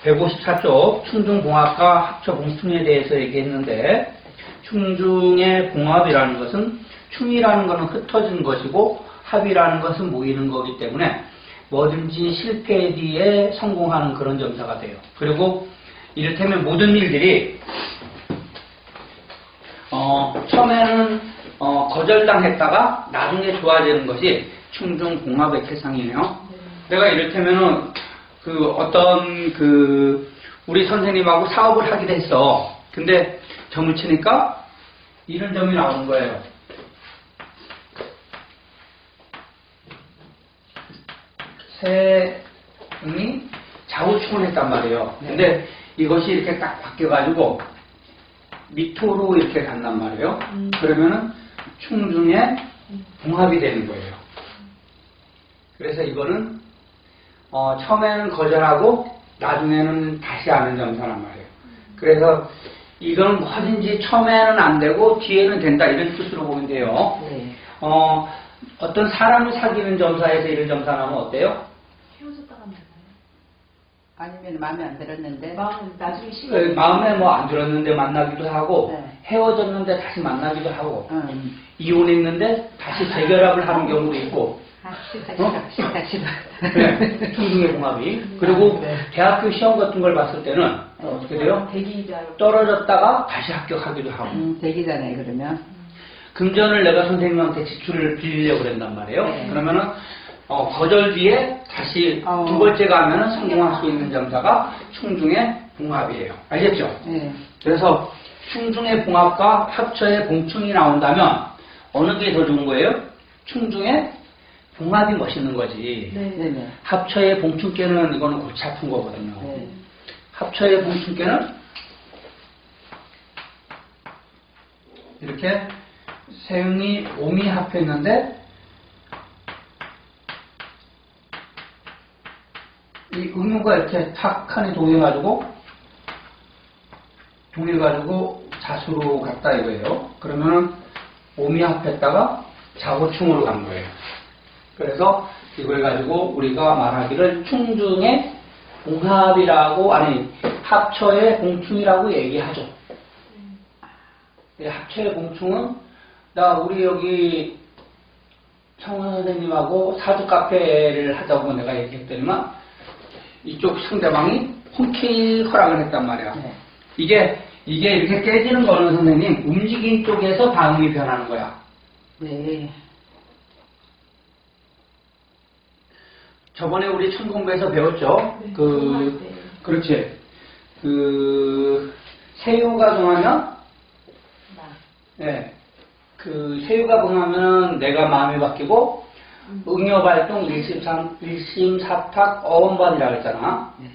154쪽 충중봉합과 합처봉충에 대해서 얘기했는데 충중의 봉합이라는 것은 충이라는 것은 흩어진 것이고 합이라는 것은 모이는 거기 때문에 뭐든지 실패 뒤에 성공하는 그런 점사가 돼요. 그리고 이를테면 모든 일들이 처음에는 거절당했다가 나중에 좋아지는 것이 충중봉합의 태상이에요. 내가 이를테면은 우리 선생님하고 사업을 하기로 했어. 근데 점을 치니까 이런 점이 나오는 거예요. 세응이 좌우충을 했단 말이에요. 근데 이것이 이렇게 딱 바뀌어가지고 미토로 이렇게 간단 말이에요. 그러면은 충중의 봉합이 되는 거예요. 그래서 이거는 처음에는 거절하고 나중에는 다시 하는 점사란 말이에요. 그래서 이건 뭐든지 처음에는 안 되고 뒤에는 된다 이런 뜻으로 보면 돼요. 네. 어떤 사람을 사귀는 점사에서 이런 점사 나오면 어때요? 헤어졌다가 만나요? 아니면 마음에 안 들었는데 나중에 시간 마음에 뭐 안 들었는데 만나기도 하고 네. 헤어졌는데 다시 만나기도 하고 이혼했는데 다시 재결합을 하는 경우도 있고 다시 네, 충중의 봉합이. 그리고 네. 대학교 시험 같은 걸 봤을 때는 어떻게 돼요? 대기자 떨어졌다가 다시 합격하기도 하고. 되기잖아요. 그러면 금전을 내가 선생님한테 지출을 빌리려고 그랬단 말이에요. 네. 그러면은 거절 뒤에 다시 두 번째 가면은 성공할 수 있는 점사가 충중의 봉합이에요. 알겠죠? 네. 그래서 충중의 봉합과 합처의 봉충이 나온다면 어느 게 더 좋은 거예요? 충중의 봉합이 멋있는 거지. 네네. 합처의 봉충께는 이거는 골치 아픈 거거든요. 네. 합처의 봉충께는 이렇게 세응이 옴이 합했는데 이 응유가 이렇게 탁하니 동해가지고 자수로 갔다 이거예요. 그러면은 옴이 합했다가 자고충으로 간 거예요. 그래서 이걸 가지고 우리가 말하기를 충중의 봉합이라고 합처의 봉충이라고 얘기하죠. 합처의 봉충은 우리 여기 청원 선생님하고 사주 카페를 하자고 내가 얘기했더니만 이쪽 상대방이 흔쾌히 허락을 했단 말이야. 네. 이게 이렇게 깨지는 거는 선생님 움직인 쪽에서 방음이 변하는 거야. 네. 저번에 우리 천공부에서 배웠죠. 네, 그렇지. 세유가 동하면, 네. 세유가 동하면 내가 마음이 바뀌고, 응여발동 일심사탁 어원반이라고 했잖아. 네.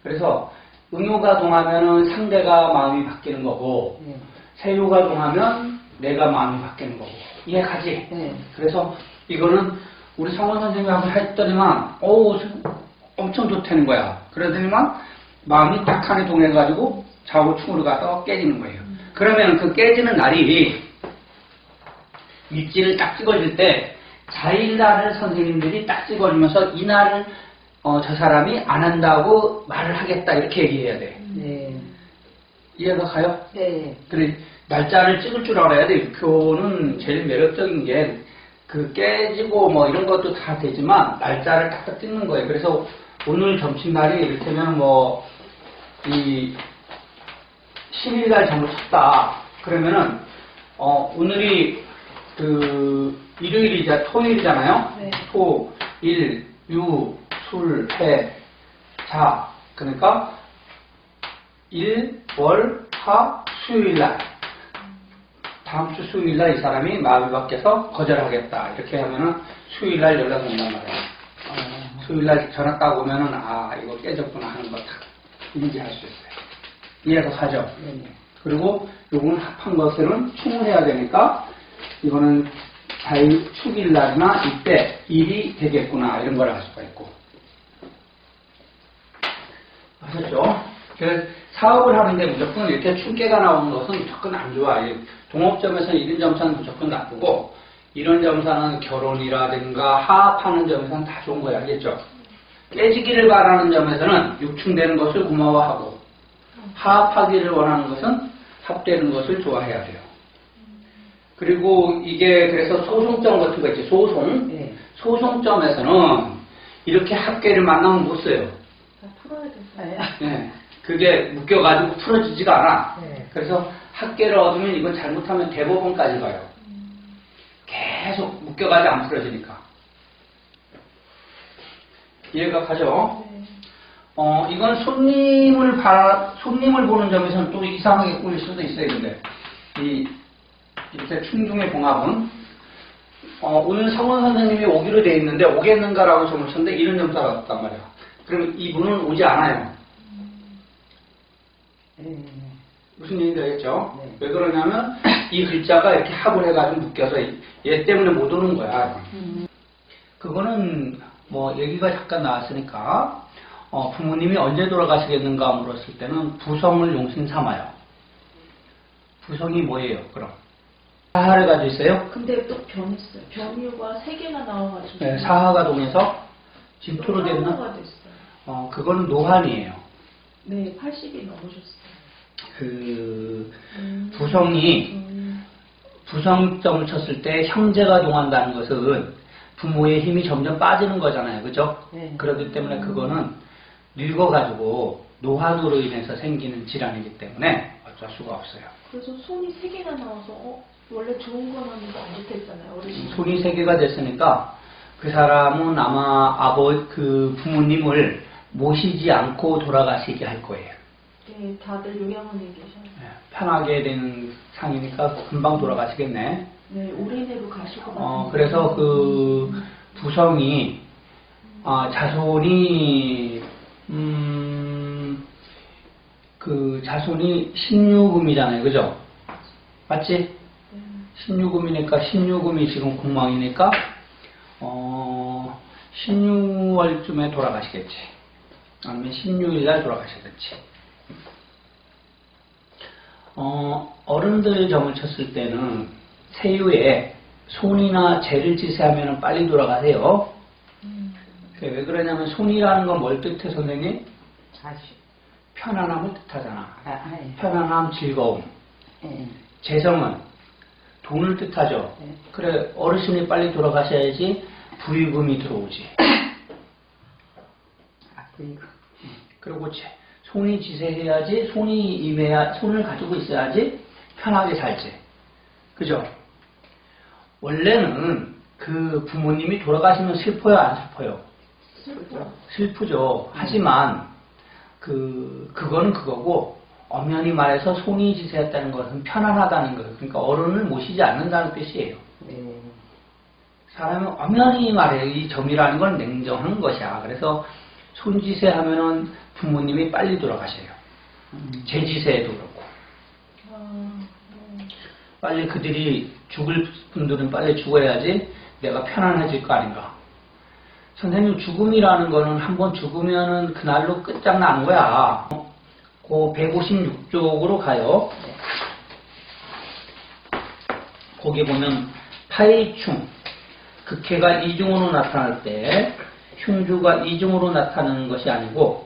그래서 응요가 동하면은 상대가 마음이 바뀌는 거고, 네. 세유가 동하면 내가 마음이 바뀌는 거고. 이해가지? 네. 그래서 이거는 우리 성원 선생님하고 했더니만 엄청 좋다는 거야. 그러더니만 마음이 딱하니 동해가지고 좌우충으로 가서 깨지는 거예요. 그러면 그 깨지는 날이 밑지를 딱 찍어줄 때 자일날을 선생님들이 딱 찍어주면서 이 날은 저 사람이 안 한다고 말을 하겠다 이렇게 얘기해야 돼. 네. 이해가 가요? 네. 그래 날짜를 찍을 줄 알아야 돼. 육표는 제일 매력적인 게 깨지고 뭐 이런 것도 다 되지만 날짜를 딱딱 찍는 거예요. 그래서 오늘 점심날이 이를테면 이 10일날 점을 쳤다. 그러면은 오늘이 일요일이자 토요일이잖아요. 네. 토, 일, 유, 술, 해, 자. 그러니까 일, 월, 화, 수요일날. 다음 주 수요일날 이 사람이 마음이 바뀌어서 거절하겠다. 이렇게 하면은 수요일날 연락 온단 말이야. 수요일날 전화 딱 오면은 이거 깨졌구나 하는 거 다 인지할 수 있어요. 이해가 가죠? 네. 그리고 요거는 합한 것들은 충을 해야 되니까 이거는 축일날이나 이때 일이 되겠구나 이런 걸 알 수가 있고. 아셨죠? 그래서 사업을 하는데 무조건 이렇게 충계가 나오는 것은 무조건 안 좋아. 동업점에서는 이런 점사는 무조건 나쁘고 이런 점사는 결혼이라든가 하합하는 점에서는 다 좋은 거야. 알겠죠? 깨지기를 바라는 점에서는 육충되는 것을 고마워하고 화합하기를 원하는 것은 합되는 것을 좋아해야 돼요. 그리고 이게 그래서 소송점 같은 거 있죠. 소송. 네. 소송점에서는 이렇게 합계를 만나면 못 써요. 다 풀어야 돼서. 네. 네. 그게 묶여가지고 풀어지지가 않아. 네. 그래서 합계를 얻으면 이건 잘못하면 대법원까지 가요. 계속 묶여가지 안 풀어지니까. 이해가 가죠? 네. 이건 손님을 보는 점에서는 또 이상하게 꾸릴 수도 있어요. 근데 이렇게 충중의 봉합은 오늘 성원 선생님이 오기로 돼 있는데 오겠는가라고 점을 쳤는데 이런 점수가 왔단 말이야. 그럼 이분은 오지 않아요. 네. 무슨 얘기인지 알겠죠? 네. 왜 그러냐면 이 글자가 이렇게 합을 해가지고 묶여서 얘 때문에 못 오는 거야. 그거는 뭐 얘기가 잠깐 나왔으니까 부모님이 언제 돌아가시겠는가 물었을 때는 부성을 용신 삼아요. 부성이 뭐예요? 그럼 사하를 가지고 있어요? 근데 또 변했어요. 변유가 3개가 나와가지고. 네, 사하가 동해서 진토로 됐나? 가 됐어요. 그거는 노한이에요. 네, 80이 넘으셨어요. 부성이 부성점을 쳤을 때 형제가 동한다는 것은 부모의 힘이 점점 빠지는 거잖아요. 그죠? 네. 그렇기 때문에 그거는 늙어가지고 노환으로 인해서 생기는 질환이기 때문에 어쩔 수가 없어요. 그래서 손이 3개가 나와서 원래 좋은 건 하는데 안 좋댔잖아요. 어르신. 손이 3개가 됐으니까 그 사람은 아마 그 부모님을 모시지 않고 돌아가시게 할 거예요. 네, 다들 요양원에 계셔요. 네, 편하게 된 상이니까 금방 돌아가시겠네. 네, 올해내로 가실 것 같아요. 그래서 그 부성이 자손이 그 자손이 신유금이잖아요, 그죠? 맞지? 16금이니까 16금이 지금 공망이니까 16월쯤에 돌아가시겠지. 아니면 16일날 돌아가시겠지. 어른들 점을 쳤을 때는 세유에 손이나 재를 지세하면 빨리 돌아가세요. 왜 그러냐면 손이라는 건 뭘 뜻해, 선생님? 자식. 편안함을 뜻하잖아. 네. 편안함, 즐거움. 네. 재성은 돈을 뜻하죠. 네. 그래, 어르신이 빨리 돌아가셔야지 부유금이 들어오지. 그리고 그리고 손이 지세해야지, 손이 임해야, 손을 가지고 있어야지 편하게 살지. 그죠? 원래는 그 부모님이 돌아가시면 슬퍼요, 안 슬퍼요? 슬프죠. 하지만 그거는 그거고, 엄연히 말해서 손이 지세했다는 것은 편안하다는 거예요. 그러니까 어른을 모시지 않는다는 뜻이에요. 네. 사람은 엄연히 말해요. 이 점이라는 건 냉정한 것이야. 그래서 손지세하면은 부모님이 빨리 돌아가셔요. 제지세에도 그렇고. 빨리 그들이 죽을 분들은 빨리 죽어야지 내가 편안해질 거 아닌가. 선생님, 죽음이라는 거는 한번 죽으면은 그날로 끝장나는 거야. 그 156쪽으로 가요. 거기 보면 타이충, 극해가 이중으로 나타날 때 흉주가 이중으로 나타나는 것이 아니고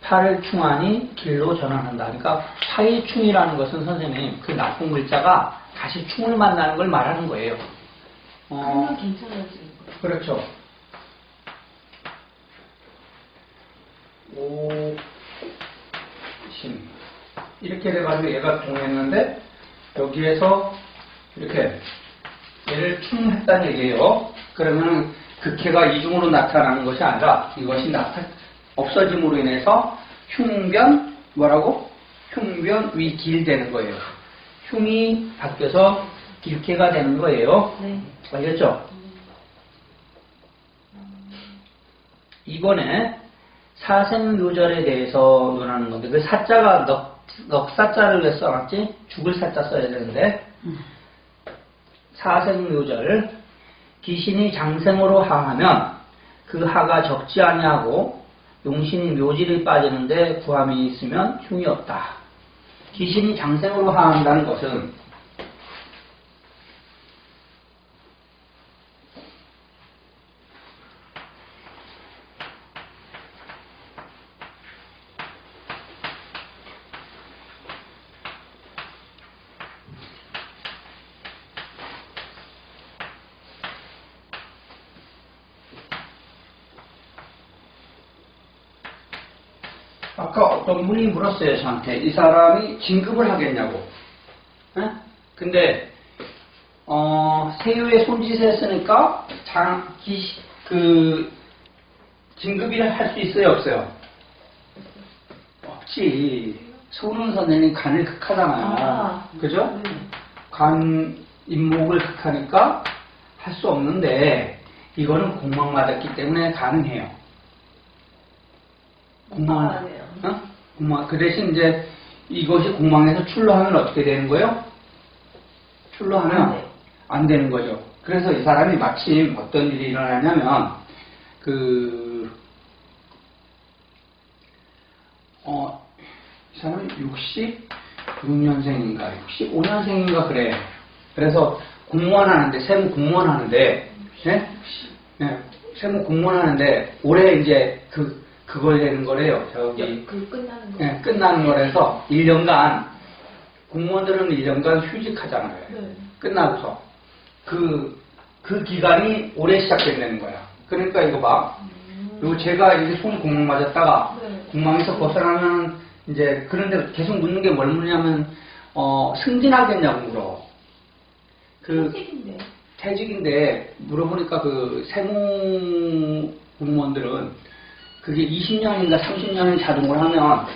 팔을 충하니 길로 전환한다. 그러니까 타이충이라는 것은 선생님 그 나쁜 글자가 다시 충을 만나는 걸 말하는 거예요. 그러면 괜찮아지는 거예요. 그렇죠. 오심 이렇게 돼가지고 얘가 동했는데 여기에서 이렇게 얘를 충했다는 얘기예요. 그러면 극해가 이중으로 나타나는 것이 아니라 이것이 없어짐으로 인해서 흉변 뭐라고? 흉변 위길되는 거예요. 흉이 바뀌어서 길케가 되는 거예요. 네. 알겠죠? 이번에 사생묘절에 대해서 논하는 건데 그 사자가 넉사자를 왜 써놨지? 죽을 사자 써야 되는데 사생묘절 귀신이 장생으로 항하면 그 하가 적지 아니하고 용신이 묘지를 빠지는데 구함이 있으면 흉이 없다. 귀신이 장생으로 항한다는 것은 아까 어떤 분이 물었어요, 저한테. 이 사람이 진급을 하겠냐고. 예? 근데, 세유에 손짓을 했으니까, 진급을 할 수 있어요, 없어요? 없지. 소는 선생님 간을 극하잖아요. 그죠? 간, 임목을 극하니까 할 수 없는데, 이거는 공망 맞았기 때문에 가능해요. 공망, 공망. 그 대신 이제 이것이 공망에서 출로하면 어떻게 되는 거예요? 출로하면 안 되는 거죠. 그래서 이 사람이 마침 어떤 일이 일어나냐면, 이 사람이 66년생인가, 65년생인가 그래. 그래서 공무원 하는데, 세무 공무원 하는데, 네? 네, 세무 공무원 하는데, 올해 이제 그걸 되는 거래요. 끝나는 거. 네, 끝나는 거라서 1년간, 공무원들은 1년간 휴직하잖아요. 네. 끝나고서. 그 기간이 올해 시작된다는 거야. 그러니까 이거 봐. 그리고 제가 이제 손이 공망 맞았다가, 공망에서 벗어나면, 이제, 그런데 계속 묻는 게 뭘 묻냐면, 승진하겠냐고 물어. 퇴직인데. 퇴직인데, 물어보니까 세무 공무원들은, 그게 20년인가 30년을 자동으로 하면,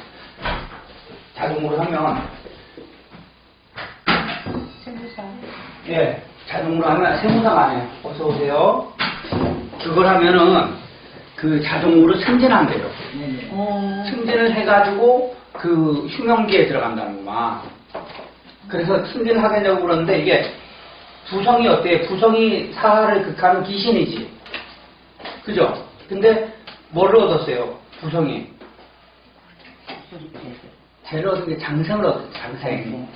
세무사. 예, 자동으로 하면 세무사가 안 해요. 어서 오세요. 그걸 하면은, 자동으로 승진한대요. 승진을 해가지고, 휴명기에 들어간다는 거만. 그래서 승진을 하겠냐고 그러는데, 이게, 부성이 어때요? 부성이 사하를 극하는 귀신이지. 그죠? 근데, 뭘 얻었어요? 부성이. 제일 얻은 게 장생을 얻었어, 장생.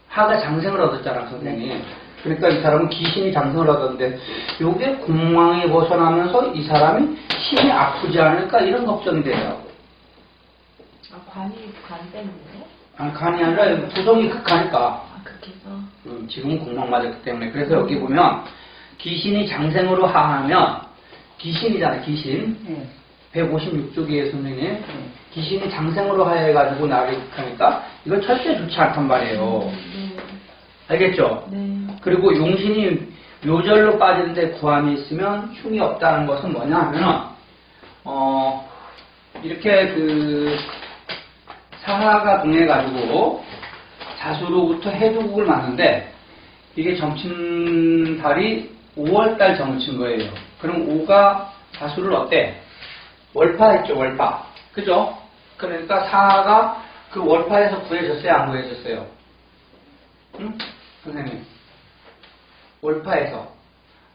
하가 장생을 얻었잖아, 선생님. 그러니까 이 사람은 귀신이 장생을 얻었는데, 요게 공망에 벗어나면서 이 사람이 힘이 아프지 않을까, 이런 걱정이 되더라고. 간 때문에? 아니, 간이 아니라 부성이 극하니까. 극해서? 지금은 공망 맞았기 때문에. 그래서 여기 보면, 귀신이 장생으로 하하면, 귀신이잖아요, 귀신. 156쪽이에요, 선생님. 귀신이 장생으로 하해가지고 나를 극하니까, 이건 절대 좋지 않단 말이에요. 알겠죠? 그리고 용신이 묘절로 빠지는데 구함이 있으면 흉이 없다는 것은 뭐냐 하면은, 이렇게 사하가 동해가지고 자수로부터 해두국을 맞는데, 이게 점친달이 5월달 점친 거예요. 그럼 5가 자수를 어때? 월파했죠, 월파. 그죠? 그러니까 사하가 그 월파에서 구해졌어요, 안 구해졌어요? 응? 선생님. 월파에서.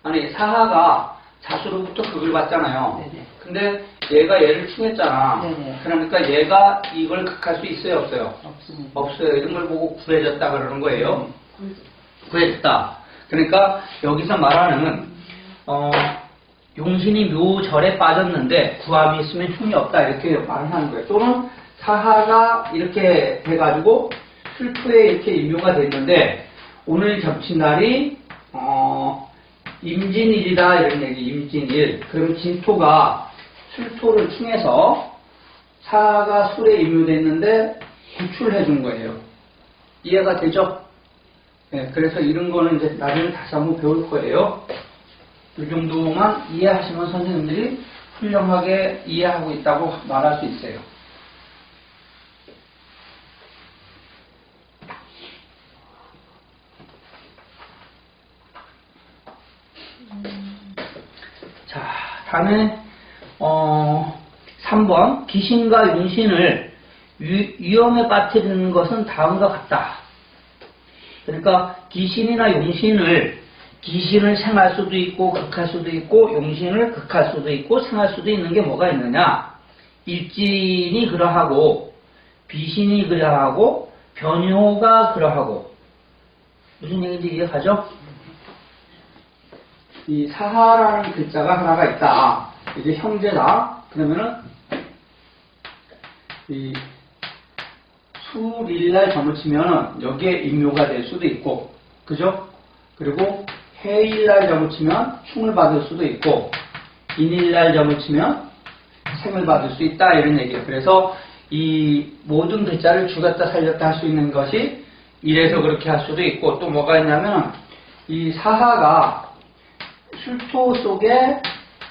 아니, 사하가 자수로부터 극을 받잖아요. 근데 얘가 얘를 충했잖아. 그러니까 얘가 이걸 극할 수 있어요, 없어요? 없어요. 이런 걸 보고 구해졌다 그러는 거예요. 구해졌다. 그러니까 여기서 말하는, 용신이 묘절에 빠졌는데 구함이 있으면 흉이 없다 이렇게 말을 하는 거예요. 또는 사하가 이렇게 돼가지고 술토에 이렇게 임묘가 됐는데 오늘 겹친 날이 임진일이다 이런 얘기. 임진일. 그럼 진토가 술토를 충해서 사하가 술에 임묘됐는데 구출해 준 거예요. 이해가 되죠? 네, 그래서 이런 거는 이제 나중에 다시 한번 배울 거예요. 이 정도만 이해하시면 선생님들이 훌륭하게 이해하고 있다고 말할 수 있어요. 자, 다음에 3번 귀신과 용신을 위험에 빠뜨리는 것은 다음과 같다. 그러니까 귀신이나 용신을 귀신을 생할 수도 있고 극할 수도 있고 용신을 극할 수도 있고 생할 수도 있는 게 뭐가 있느냐? 일진이 그러하고 비신이 그러하고 변효가 그러하고. 무슨 얘기인지 이해가죠? 이 사하라는 글자가 하나가 있다. 이게 형제다. 그러면은 이 수일날 점을 치면은 여기에 임묘가 될 수도 있고, 그죠? 그리고 해일날 점을 치면 흉을 받을 수도 있고, 인일날 점을 치면 생을 받을 수 있다 이런 얘기예요. 그래서 이 모든 글자를 죽였다 살렸다 할 수 있는 것이 이래서 그렇게 할 수도 있고 또 뭐가 있냐면 이 사하가 술토 속에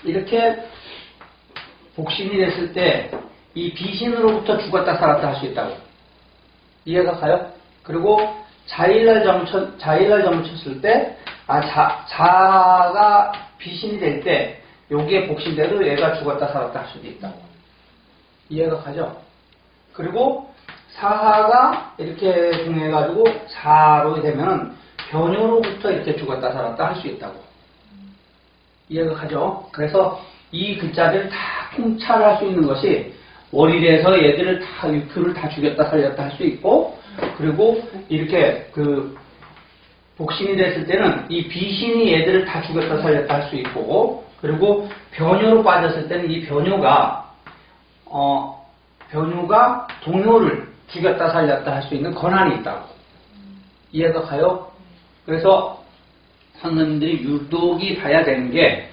이렇게 복신이 됐을 때 이 비신으로부터 죽었다 살았다 할 수 있다고. 이해가 가요? 그리고 자일날 점을 쳤을 때, 자가 비신이 될 때, 여기에 복신돼도 얘가 죽었다 살았다 할 수도 있다고. 이해가 가죠? 그리고 사하가 이렇게 동해가지고 사로 되면은 변효로부터 이렇게 죽었다 살았다 할 수 있다고. 이해가 가죠? 그래서 이 글자들을 다 통찰할 수 있는 것이 월일에서 얘들을 다, 육표를 다 죽였다 살렸다 할 수 있고, 그리고 이렇게 복신이 됐을 때는 이 비신이 얘들을 다 죽였다 살렸다 할 수 있고, 그리고 변효로 빠졌을 때는 이 변효가 동효를 죽였다 살렸다 할 수 있는 권한이 있다고. 이해가 가요? 그래서 선생님들이 유독이 봐야 되는 게,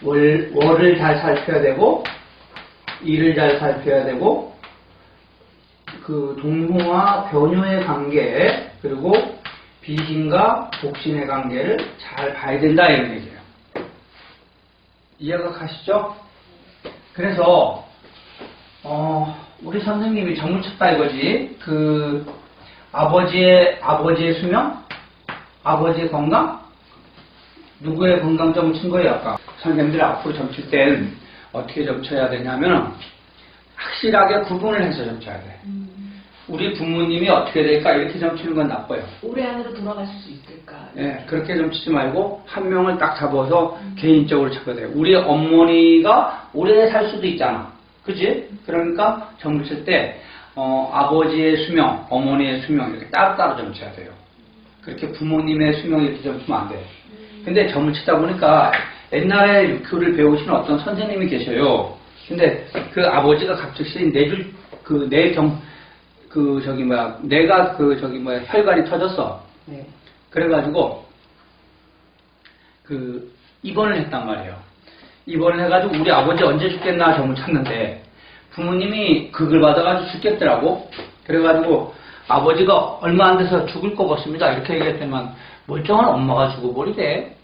월을 잘 살펴야 되고, 일을 잘 살펴야 되고, 동효와 변효의 관계, 그리고 비신과 복신의 관계를 잘 봐야 된다, 이런 얘기예요. 이해가 가시죠? 그래서, 우리 선생님이 점을 쳤다 이거지. 아버지의 수명? 아버지의 건강? 누구의 건강점을 친 거예요, 아까? 선생님들 앞으로 점칠 땐 어떻게 점쳐야 되냐면, 확실하게 구분을 해서 점쳐야 돼. 우리 부모님이 어떻게 될까? 이렇게 점치는 건 나빠요. 올해 안으로 돌아가실 수 있을까? 예, 그렇게 점치지 말고, 한 명을 딱 잡아서 개인적으로 쳐야 돼요. 우리 어머니가 오래 살 수도 있잖아. 그치? 그러니까 점을 칠 때, 아버지의 수명, 어머니의 수명, 이렇게 따로따로 점쳐야 돼요. 그렇게 부모님의 수명 이렇게 점치면 안 돼요. 근데 점을 치다 보니까 옛날에 육교를 배우시는 어떤 선생님이 계셔요. 근데 그 아버지가 갑자기 혈관이 터졌어. 네. 그래가지고, 입원을 했단 말이에요. 입원을 해가지고 우리 아버지 언제 죽겠나 점을 쳤는데, 부모님이 극을 받아가지고 죽겠더라고. 그래가지고, 아버지가 얼마 안 돼서 죽을 것 같습니다. 이렇게 얘기했더니만, 멀쩡한 엄마가 죽어버리대.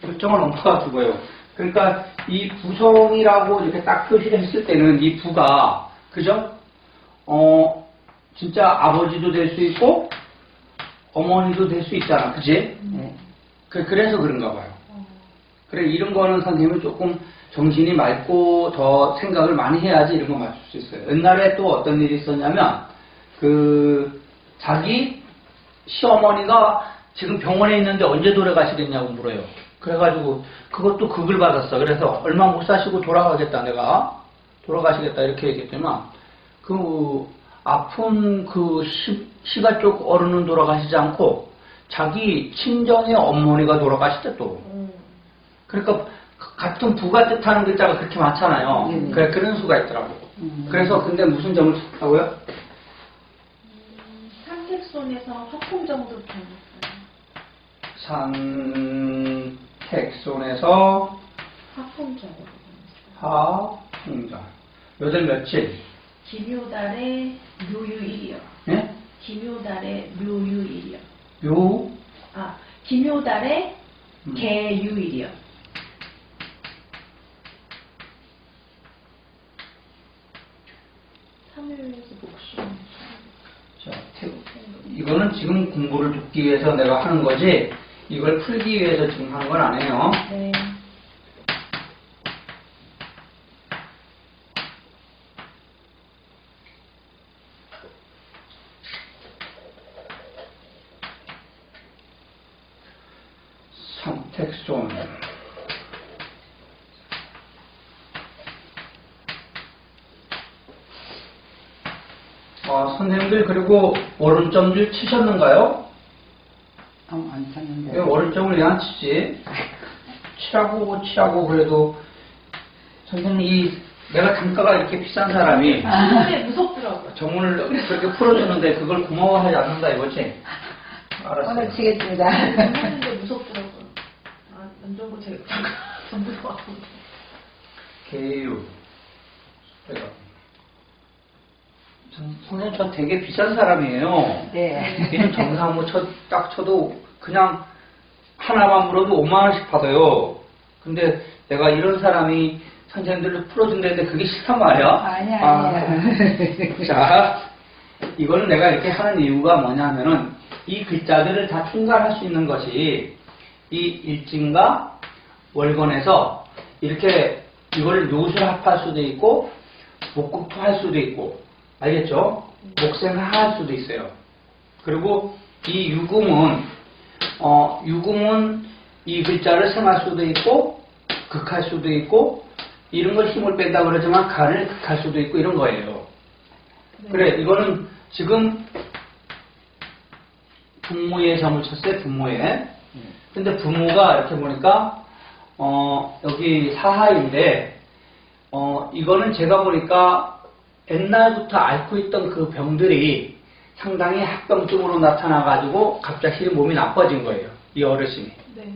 멀쩡한 엄마가 죽어요. 그러니까 이 부성이라고 이렇게 딱 표시를 했을 때는 이 부가, 그죠? 진짜 아버지도 될 수 있고, 어머니도 될 수 있잖아. 그치? 네. 그래서 그런가 봐요. 그래, 이런 거는 선생님은 조금 정신이 맑고 더 생각을 많이 해야지 이런 거 맞출 수 있어요. 옛날에 또 어떤 일이 있었냐면, 자기 시어머니가 지금 병원에 있는데 언제 돌아가시겠냐고 물어요. 그래가지고 그것도 극을 받았어. 그래서 얼마 못 사시고 돌아가겠다, 내가. 돌아가시겠다, 이렇게 얘기했더니만, 아픈 시가 쪽 어른은 돌아가시지 않고, 자기 친정의 어머니가 돌아가시대, 또. 그러니까, 같은 부가 뜻하는 글자가 그렇게 많잖아요. 그래, 그런 수가 있더라고. 그래서, 근데 무슨 점을 쳤다고요? 산택손에서 화풍정도 변했어요. 산택손에서 화풍정으로 화풍정. 요들 며칠? 김효달의 묘유일이요. 예? 김효달의 묘유일이요. 요? 김효달의 개유일이요. 3일에서 목숨. 자, 이거는 지금 공부를 듣기 위해서 내가 하는 거지, 이걸 풀기 위해서 지금 하는 건 아니에요. 네. 산택손. 선생님들 그리고 오른점줄 치셨는가요? 안 쳤는데. 왜 오른점을 왜 안 치지? 치라고 그래도 선생님 내가 단가가 이렇게 비싼 사람이 근데 무섭더라고요. 점을 그렇게 풀어주는데 그걸 고마워하지 않는다 이거지? 알았어요. 오늘 치겠습니다. 하는데 무섭더라고요. 안 좋은 거 제가 전부 좋아하고. 계유. 선생님, 저 되게 비싼 사람이에요. 네. 이름 정상무 딱 쳐도 그냥 하나만 물어도 5만원씩 받아요. 근데 내가 이런 사람이 선생님들을 풀어준다는데 그게 싫단 말이야? 아니야. 자, 이거는 내가 이렇게 하는 이유가 뭐냐면은 이 글자들을 다 충간할 수 있는 것이 이 일진과 월건에서 이렇게 이걸 요술 합할 수도 있고 목국토 할 수도 있고 알겠죠? 목생하 할 수도 있어요. 그리고 이 유금은 유금은 이 글자를 생할 수도 있고 극할 수도 있고 이런 걸 힘을 뺀다 그러지만 간을 극할 수도 있고 이런 거예요. 네. 그래, 이거는 지금 분모에 점을 쳤어요. 분모에. 근데 분모가 이렇게 보니까 여기 사하인데 이거는 제가 보니까 옛날부터 앓고 있던 그 병들이 상당히 합병증으로 나타나가지고 갑자기 몸이 나빠진 거예요. 이 어르신이. 네.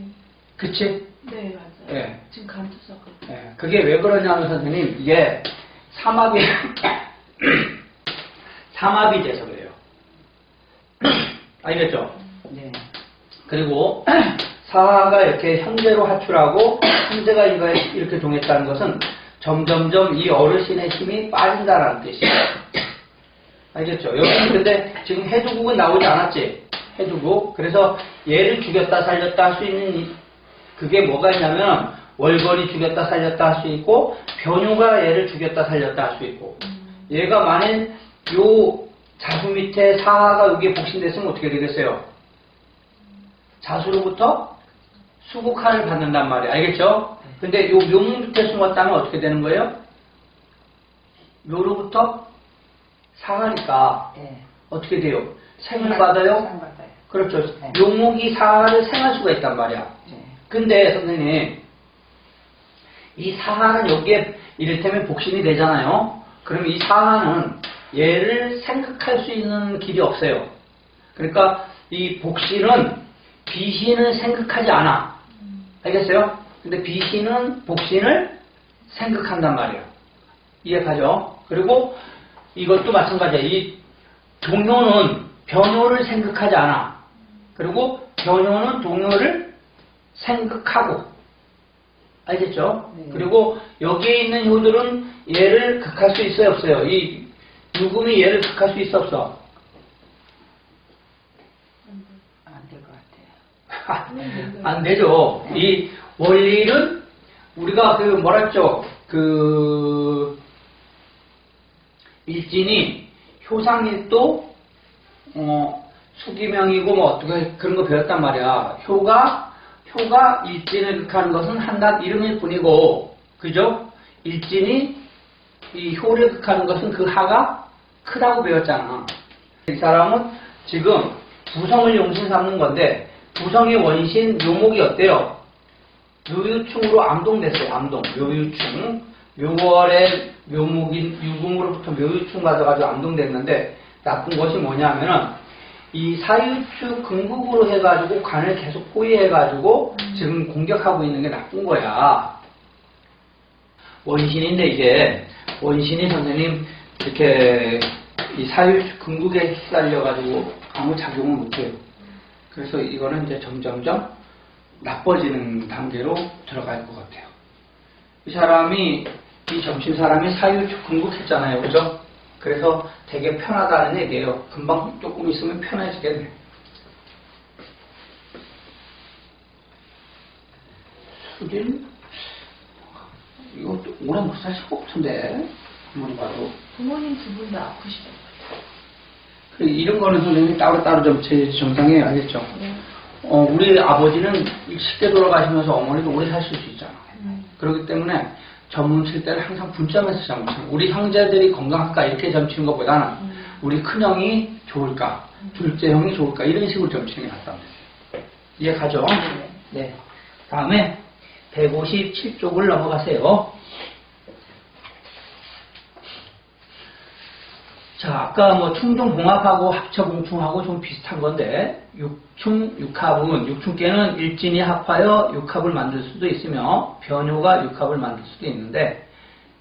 그치? 네, 맞아요. 예. 지금 간투석을. 예. 그게 왜 그러냐면 선생님, 이게 삼합이, 삼합이 돼서 그래요. 알겠죠? 네. 그리고 사하가 이렇게 형제로 하출하고 형제가 이렇게 동했다는 것은 점점점 이 어르신의 힘이 빠진다라는 뜻이에요. 알겠죠? 여기는 근데 지금 해두국은 나오지 않았지? 해두국. 그래서 얘를 죽였다 살렸다 할 수 있는 그게 뭐가 있냐면 월건이 죽였다 살렸다 할 수 있고 변효가 얘를 죽였다 살렸다 할 수 있고 얘가 만일 요 자수 밑에 사하가 여기에 복신됐으면 어떻게 되겠어요? 자수로부터 수국한을 받는단 말이에요. 알겠죠? 근데 요 묘문 밑에 숨었다면 어떻게 되는 거예요? 묘로부터 상하니까 네. 어떻게 돼요? 생을 받아요? 상 받아요. 그렇죠. 네. 묘목이 사하를 생할 수가 있단 말이야. 네. 근데 선생님 이 사하는 여기에 이를테면 복신이 되잖아요. 그럼 이 사하는 얘를 생각할 수 있는 길이 없어요. 그러니까 이 복신은 비신을 생각하지 않아. 알겠어요? 근데 비신은 복신을 생각한단 말이에요. 이해가죠? 그리고 이것도 마찬가지야. 이 동요는 변효를 생각하지 않아. 그리고 변효는 동요를 생각하고. 알겠죠? 네. 그리고 여기에 있는 효들은 얘를 극할 수 있어요, 없어요? 이 유금이 얘를 극할 수 있어, 없어? 안 될 것 같아요. 안 되죠. 이 원리는 우리가 그 뭐라 했죠? 그 일진이 효상일도 수기명이고 뭐 어떻게 그런 거 배웠단 말이야. 효가 일진을 극하는 것은 한낱 이름일 뿐이고, 그죠? 일진이 이 효를 극하는 것은 그 하가 크다고 배웠잖아. 이 사람은 지금 부성을 용신 삼는 건데 부성의 원신 묘목이 어때요? 묘유충으로 암동됐어요. 암동. 묘유충. 묘월에 묘목인 유금으로부터 묘유충 받아가지고 암동됐는데 나쁜 것이 뭐냐면은 이 사유추 근국으로 해가지고 간을 계속 포위해가지고 지금 공격하고 있는 게 나쁜 거야. 원신인데 이게 원신이 선생님 이렇게 이 사유추 근국에 휩쓸려가지고 아무 작용을 못해요. 그래서 이거는 이제 점점점 나빠지는 단계로 들어갈 것 같아요. 이 사람이 이 점심 사람이 사유추 근국했잖아요, 그죠? 그래서 되게 편하다는 얘기예요. 금방 조금 있으면 편해지겠네. 수진? 이거 오래 못 사실 것 같은데, 한번 봐도. 부모님 두 분 다 아프시죠? 이런 거는 선생님이 따로따로 좀 제 정상에 알겠죠? 네. 우리 아버지는 쉽게 돌아가시면서 어머니도 오래 사실 수 있잖아. 그렇기 때문에 점을 칠 때를 항상 분점해서 점을 치는. 우리 형제들이 건강할까 이렇게 점 치는 것보다는 우리 큰형이 좋을까, 둘째 형이 좋을까 이런 식으로 점 치는 게 낫다. 이해가죠? 네. 다음에 157쪽을 넘어가세요. 자, 아까 뭐 충종봉합하고 합처봉충하고 좀 비슷한 건데 육충, 육합은 육충께는 일진이 합하여 육합을 만들 수도 있으며 변효가 육합을 만들 수도 있는데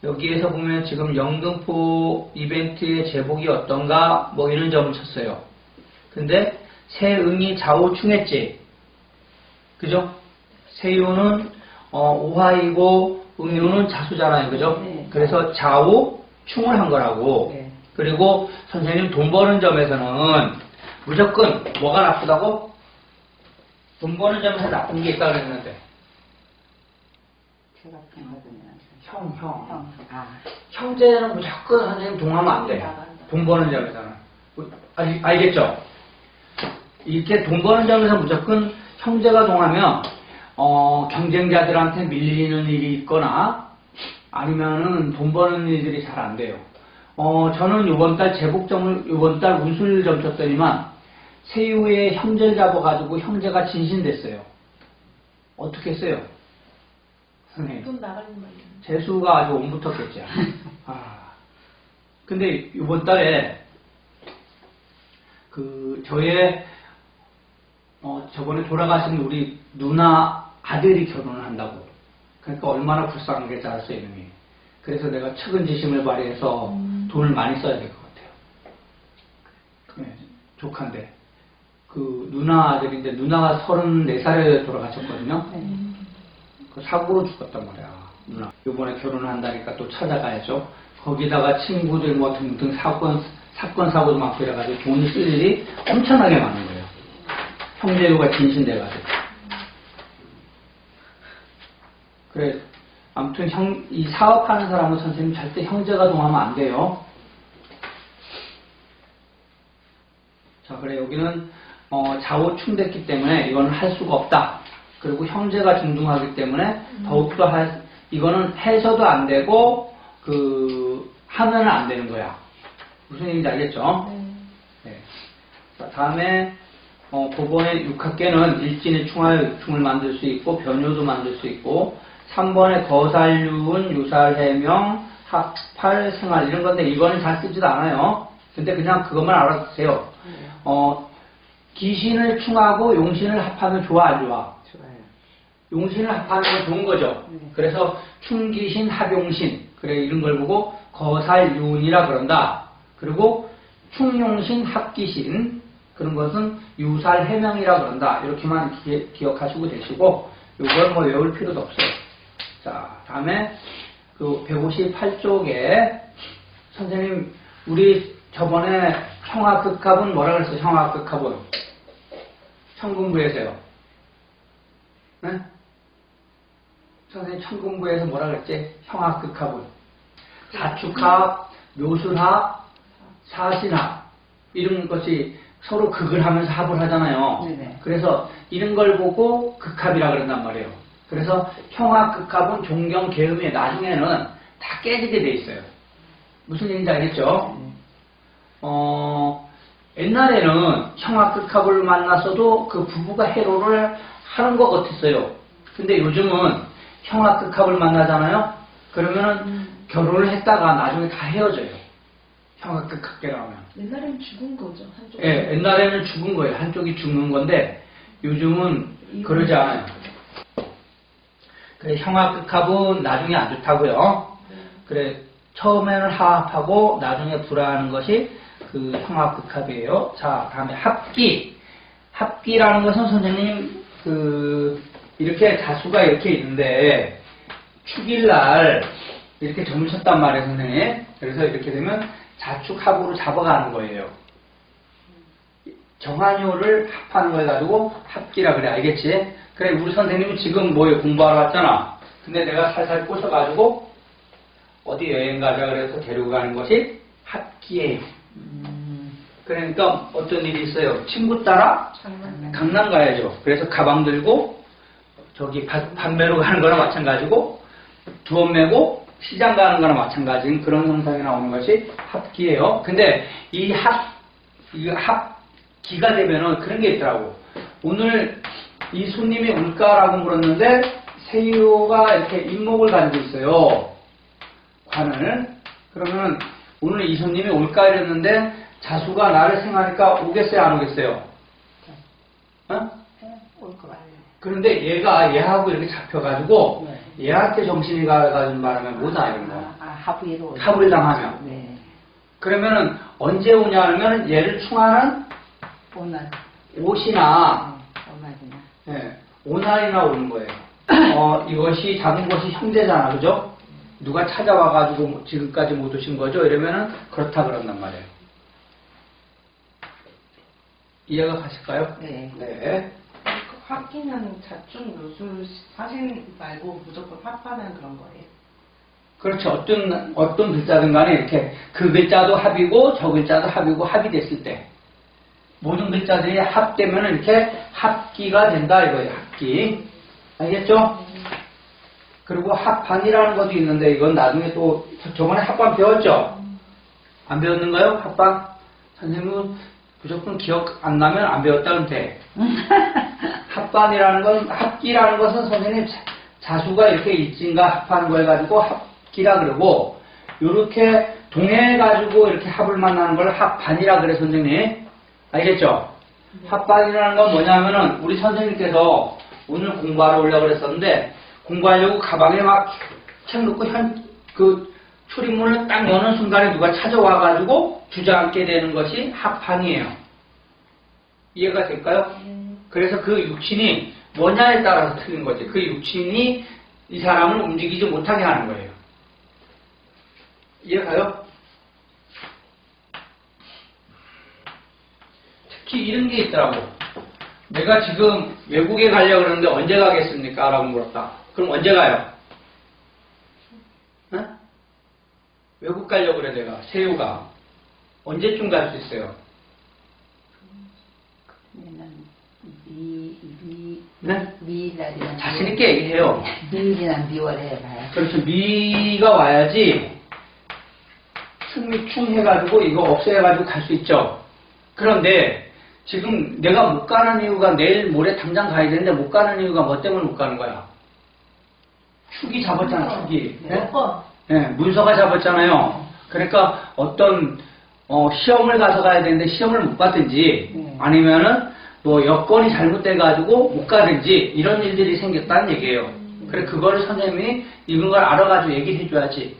여기에서 보면 지금 영등포 이벤트의 제복이 어떤가 뭐 이런 점을 쳤어요. 근데 세응이 좌우충했지. 그죠? 세유는 오화이고 응유는 자수잖아요. 그죠? 네. 그래서 좌우 충을 한 거라고. 네. 그리고 선생님 돈 버는 점에서는 무조건 뭐가 나쁘다고? 돈 버는 점에서 나쁜 게 있다고 그랬는데. 제가 생각하면 형. 아, 형제는 무조건 선생님 동하면 안 돼. 돈 버는 점에서는. 알겠죠? 이렇게 돈 버는 점에서 무조건 형제가 동하면, 경쟁자들한테 밀리는 일이 있거나, 아니면은 돈 버는 일들이 잘 안 돼요. 저는 이번 달 이번 달 운술점 쳤더니만, 세유의 형제를 잡아가지고 형제가 진신됐어요. 어떻게 했어요? 선생님. 돈 나가는 말이에요. 재수가 아주 옴붙었겠죠. 근데 이번 달에 저의 저번에 돌아가신 우리 누나 아들이 결혼을 한다고. 그러니까 얼마나 불쌍한 게 알았어 이놈이. 그래서 내가 측은지심을 발휘해서 돈을 많이 써야 될 것 같아요. 네, 조카인데 누나 아들인데 누나가 34살에 돌아가셨거든요. 그 사고로 죽었단 말이야. 누나. 이번에 결혼을 한다니까 또 찾아가야죠. 거기다가 친구들 뭐 등등 사건 사고도 많고 이래가지고 돈을 쓸 일이 엄청나게 많은 거예요. 형제가 진신돼가지고. 그래, 아무튼 이 사업하는 사람은 선생님 절대 형제가 동하면 안 돼요. 자, 그래, 여기는, 좌우충됐기 때문에 이거는 할 수가 없다. 그리고 형제가 중등하기 때문에 더욱더 이거는 해서도 안 되고, 하면은 안 되는 거야. 무슨 얘기인지 알겠죠? 네. 자, 다음에, 법원의 6학계는 일진의 충을 만들 수 있고, 변효도 만들 수 있고, 3번의 거살윤, 유살해명, 합팔, 생활, 이런 건데, 이거는 잘 쓰지도 않아요. 근데 그냥 그것만 알아두세요. 기신을 충하고 용신을 합하면 좋아, 안 좋아? 좋아요. 용신을 합하는 건 좋은 거죠. 그래서 충기신, 합용신, 그래, 이런 걸 보고 거살윤이라 그런다. 그리고 충용신, 합기신, 그런 것은 유살해명이라 그런다. 이렇게만 기억하시고 되시고, 이걸 뭐 외울 필요도 없어요. 자, 다음에 158쪽에 선생님, 우리 저번에 형합극합은 뭐라 그랬어요? 형합극합은 청군부에서요. 네? 선생님 청군부에서 뭐라 그랬지? 형합극합은 사축합, 묘술합, 사신합 이런 것이 서로 극을 하면서 합을 하잖아요. 네네. 그래서 이런 걸 보고 극합이라 그런단 말이에요. 그래서 형합극합은 종경 계음에 나중에는 다 깨지게 돼 있어요. 무슨 얘기인지 알겠죠? 옛날에는 형합극합을 만났어도 그 부부가 해로를 하는 것 같았어요. 근데 요즘은 형합극합을 만나잖아요. 그러면은 결혼을 했다가 나중에 다 헤어져요. 형합극합계가 하면. 옛날엔 죽은 거죠, 한쪽. 예, 옛날에는 죽은 거예요. 한쪽이 죽는 건데 요즘은 그러지 않아요. 그래, 형합극합은 나중에 안 좋다고요. 그래, 처음에는 하합하고 나중에 불화하는 것이 그 형합극합이에요. 자, 다음에 합기. 합기라는 것은 선생님 이렇게 자수가 이렇게 있는데 축일날 이렇게 점을 쳤단 말이에요, 선생님. 그래서 이렇게 되면 자축합으로 잡아가는 거예요. 정한효를 합하는 걸 가지고 합기라 그래. 알겠지? 그래, 우리 선생님은 지금 뭐에 공부하러 왔잖아. 근데 내가 살살 꼬셔가지고 어디 여행 가자 그래서 데리고 가는 것이 합기예요. 그러니까 어떤 일이 있어요. 친구 따라 강남 가야죠. 그래서 가방 들고 저기 반매로 가는 거나 마찬가지고 두엄 메고 시장 가는 거나 마찬가지인 그런 현상이 나오는 것이 합기예요. 근데 이 합기가 되면은 그런 게 있더라고. 오늘 이 손님이 올까라고 물었는데 세유가 이렇게 인목을 가지고 있어요. 관을. 그러면 오늘 이 손님이 올까 이랬는데 자수가 나를 생각하니까 오겠어요, 안 오겠어요? 올 것 같아요. 그런데 얘가 얘하고 이렇게 잡혀가지고 얘한테 정신이 가가지고 말하면 못 와, 이런 거. 합의로. 합을 당하면. 네. 그러면은 언제 오냐 하면 얘를 충하는 오날. 옷이나 오날이나. 예, 오날이나 오는 거예요. 이것이 작은 것이 형제잖아, 그죠? 누가 찾아와가지고 지금까지 못 오신 거죠? 이러면은 그렇다 그런단 말이에요. 이해가 가실까요? 네. 네. 합기는 자충 요술 사신 말고 무조건 합하는 그런 거예요. 그렇죠. 어떤 글자든 간에 이렇게 그 글자도 합이고 저 글자도 합이고 합이 됐을 때 모든 글자들이 합되면 이렇게 합기가 된다 이거예요. 합기. 알겠죠? 그리고 합반이라는 것도 있는데 이건 나중에 또 저번에 합반 배웠죠? 안 배웠는가요? 합반? 선생님은 무조건 기억 안 나면 안 배웠다면 돼. 합반이라는 건 합기라는 것은 선생님 자수가 이렇게 일진과 합하는 걸 가지고 합기라 그러고 이렇게 동해가지고 이렇게 합을 만나는 걸 합반이라 그래 선생님. 알겠죠? 합반이라는 건 뭐냐면은 우리 선생님께서 오늘 공부하러 오려고 그랬었는데 공부하려고 가방에 막 책 넣고 그 출입문을 딱 여는 순간에 누가 찾아와가지고 주저앉게 되는 것이 합반이에요. 이해가 될까요? 그래서 그 육친이 뭐냐에 따라서 틀린 거지. 그 육친이 이 사람을 움직이지 못하게 하는 거예요. 이해가요? 특히 이런 게 있더라고. 내가 지금 외국에 가려고 그러는데 언제 가겠습니까? 라고 물었다. 그럼 언제 가요? 응? 외국 가려고 그래 내가. 새우가. 언제쯤 갈 수 있어요? 네? 미일날이나. 자신있게 얘기해요. 미일이나 미월에 가요. 그렇죠. 미가 와야지 충 해가지고 이거 없애가지고 갈 수 있죠. 그런데 지금 내가 못 가는 이유가 내일 모레 당장 가야 되는데 못 가는 이유가 뭐 때문에 못 가는 거야? 축이 잡았잖아, 축이. 네? 네, 문서가 잡았잖아요. 그러니까 어떤 시험을 가서 가야 되는데 시험을 못 봤든지 아니면은 뭐 여건이 잘못돼가지고 못 가든지 이런 일들이 생겼다는 얘기예요. 그래 그거를 선생님이 이런 걸 알아가지고 얘기를 해줘야지.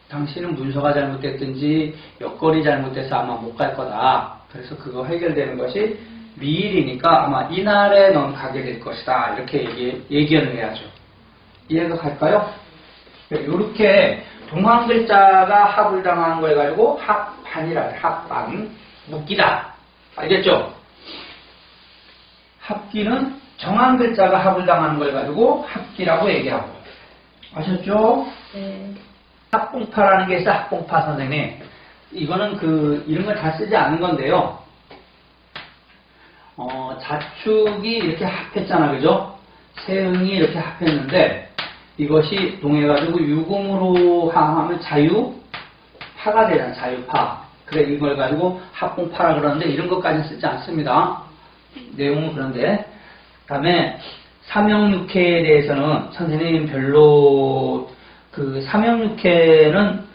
당신은 문서가 잘못됐든지 여건이 잘못돼서 아마 못 갈 거다. 그래서 그거 해결되는 것이 미일이니까 아마 이날에 넌 가게 될 것이다. 이렇게 얘기를 해야죠. 이해가 갈까요? 이렇게 동한 글자가 합을 당하는 걸 가지고 합반이라 해요. 합반. 묶이다. 알겠죠? 합기는 정한 글자가 합을 당하는 걸 가지고 합기라고 얘기하고. 아셨죠? 네. 합봉파라는 게 있어. 합봉파 선생님. 이거는 이런 걸 다 쓰지 않는 건데요. 자축이 이렇게 합했잖아. 그죠? 세흥이 이렇게 합했는데 이것이 동해가지고 유금으로 하면 자유파가 되잖아. 자유파. 그래 이걸 가지고 합봉파라 그러는데 이런 것까지는 쓰지 않습니다. 내용은 그런데. 그 다음에 삼형육회에 대해서는 선생님 별로 삼형육회는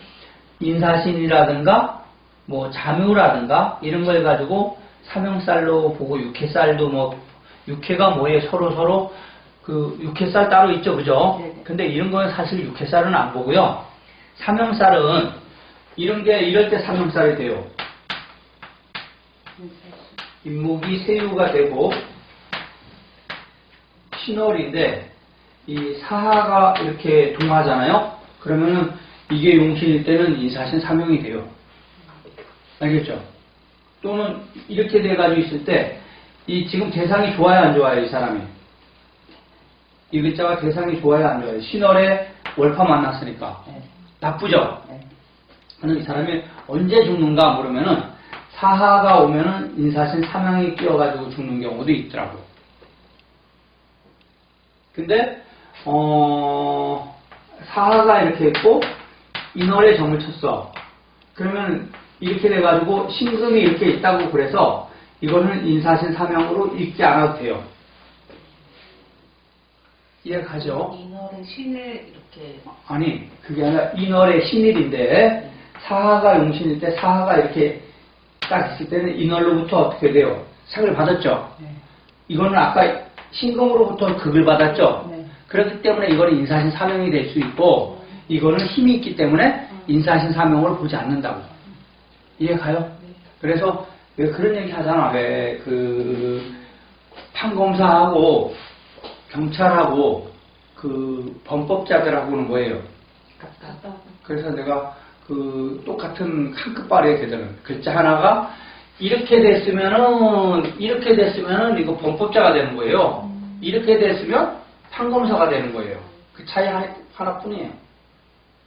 인사신이라든가 뭐 자묘라든가 이런 걸 가지고 삼형살로 보고 육회살도 육회가 뭐예요? 서로 육회살 따로 있죠, 그죠? 근데 이런 건 사실 육회살은 안 보고요. 삼형살은 이럴 때 삼형살이 돼요. 인목이 세유가 되고 신월인데 이 사하가 이렇게 동하잖아요. 그러면은 이게 용신일 때는 인사신 삼형이 돼요. 알겠죠? 또는 이렇게 돼가지고 있을 때 이 지금 대상이 좋아요 안 좋아요 이 사람이? 이 글자가 대상이 좋아요 안 좋아요? 신월에 월파 만났으니까 나쁘죠? 그럼 이 사람이 언제 죽는가 물으면은 사하가 오면은 인사신 삼형이 끼어가지고 죽는 경우도 있더라고요. 근데 사하가 이렇게 있고 인월에 정을 쳤어. 그러면 이렇게 돼가지고 신금이 이렇게 있다고 그래서 이거는 인사신 삼형으로 읽지 않아도 돼요. 이해가죠? 인월의 신을 이렇게 아니 그게 아니라 인월의 신일인데 사하가 용신일 때 사하가 이렇게 딱 있을 때는 인월로부터 어떻게 돼요? 상을 받았죠? 이거는 아까 신금으로부터 극을 받았죠? 그렇기 때문에 이거는 인사신 삼형이 될 수 있고 이거는 힘이 있기 때문에 인사신 사명을 보지 않는다고. 이해 가요? 그래서 왜 그런 얘기 하잖아. 왜 그 판검사하고 경찰하고 그 범법자들하고는 뭐예요? 가깝다. 그래서 내가 그 똑같은 한 끝발의 걔들은 글자 하나가 이렇게 됐으면은 이거 범법자가 되는 거예요. 이렇게 됐으면 판검사가 되는 거예요. 그 차이 하나뿐이에요.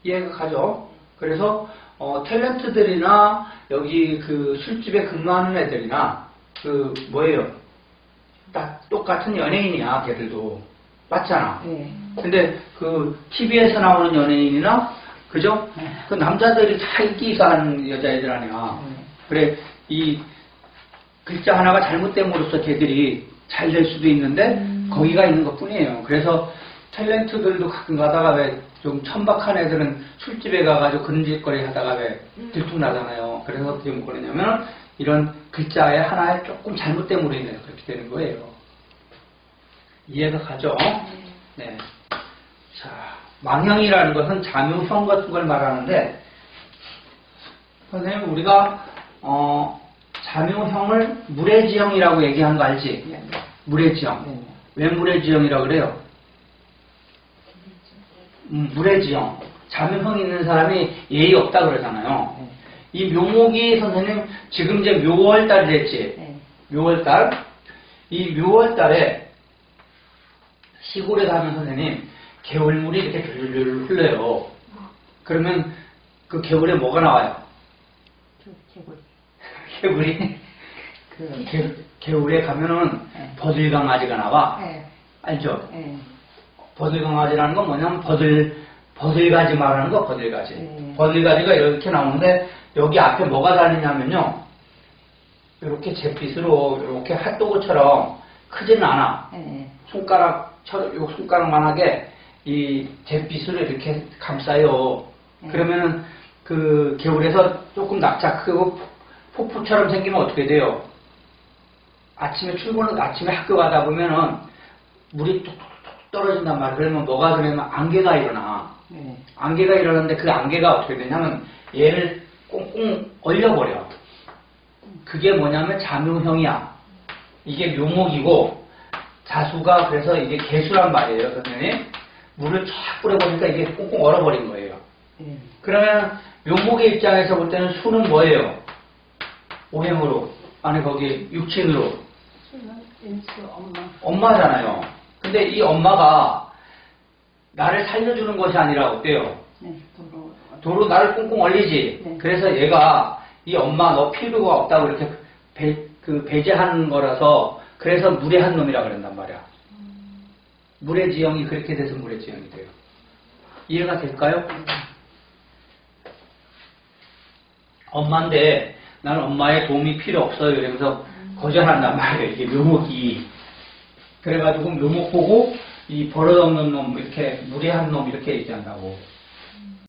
이해가 가죠? 그래서 탤런트들이나 여기 그 술집에 근무하는 애들이나 그 뭐예요? 딱 똑같은 연예인이야. 걔들도 맞잖아. 네. 근데 그 TV에서 나오는 연예인이나 그죠? 그 남자들이 다 인기 있어하는 여자애들 아니야. 그래 이 글자 하나가 잘못됨으로써 걔들이 잘 될 수도 있는데 거기가 있는 것뿐이에요. 그래서 탤런트들도 가끔 가다가 왜 좀 천박한 애들은 술집에 가가지고 그런 짓거리 하다가 왜 들통나잖아요. 그래서 어떻게 그러냐면 이런 글자의 하나에 조금 잘못됨으로 인해서 그렇게 되는 거예요. 이해가 가죠? 네. 자, 망형이라는 것은 자묘형 같은 걸 말하는데, 선생님, 우리가, 자묘형을 물의지형이라고 얘기한 거 알지? 네. 물의지형. 네. 왜 물의지형이라고 그래요? 물의지형. 자묘형 있는 사람이 예의 없다 그러잖아요. 네. 이 묘목이 선생님, 지금 이제 묘월달이 됐지? 네. 묘월달. 이 묘월달에 시골에 가면 선생님, 개울물이 이렇게 줄 흘러요. 그러면 그 개울에 뭐가 나와요? 개울이? 개울에 가면은 네. 버들강아지가 나와. 네. 알죠? 네. 버들강아지라는 건 뭐냐면 버들가지 말하는 거, 버들가지. 네. 버들가지가 이렇게 나오는데 여기 앞에 뭐가 달리냐면요. 이렇게 잿빛으로 이렇게 핫도그처럼 크지는 않아. 네. 요 손가락만하게 이 잿빛으로 이렇게 감싸요. 그러면은 그 개울에서 조금 낙차 크고 폭포처럼 생기면 어떻게 돼요? 아침에 학교 가다 보면은 물이 뚝뚝뚝 떨어진단 말이에요. 그러면 뭐가 그러면 안개가 일어나. 네. 안개가 일어나는데 그 안개가 어떻게 되냐면 얘를 꽁꽁 얼려버려. 그게 뭐냐면 자묘형이야. 이게 묘목이고 자수가 그래서 이게 개수란 말이에요. 선생님. 물을 쫙 뿌려보니까 이게 꽁꽁 얼어버린 거예요. 네. 그러면 묘목의 입장에서 볼 때는 수는 뭐예요? 오행으로. 아니 거기 육친으로. 수는 인수 엄마. 엄마잖아요. 근데 이 엄마가 나를 살려주는 것이 아니라 어때요? 네. 도로 나를 꽁꽁 얼리지. 네. 그래서 얘가 이 엄마 너 필요가 없다고 이렇게 배제하는 거라서 그래서 무례한 놈이라 그런단 말이야. 물의 지형이 그렇게 돼서 물의 지형이 돼요. 이해가 될까요? 엄마인데 나는 엄마의 도움이 필요 없어요. 이러면서 거절한단 말이에요. 이게 묘목이. 그래가지고 묘목 보고 이 버릇없는 놈, 이렇게 무례한 놈 이렇게 얘기한다고.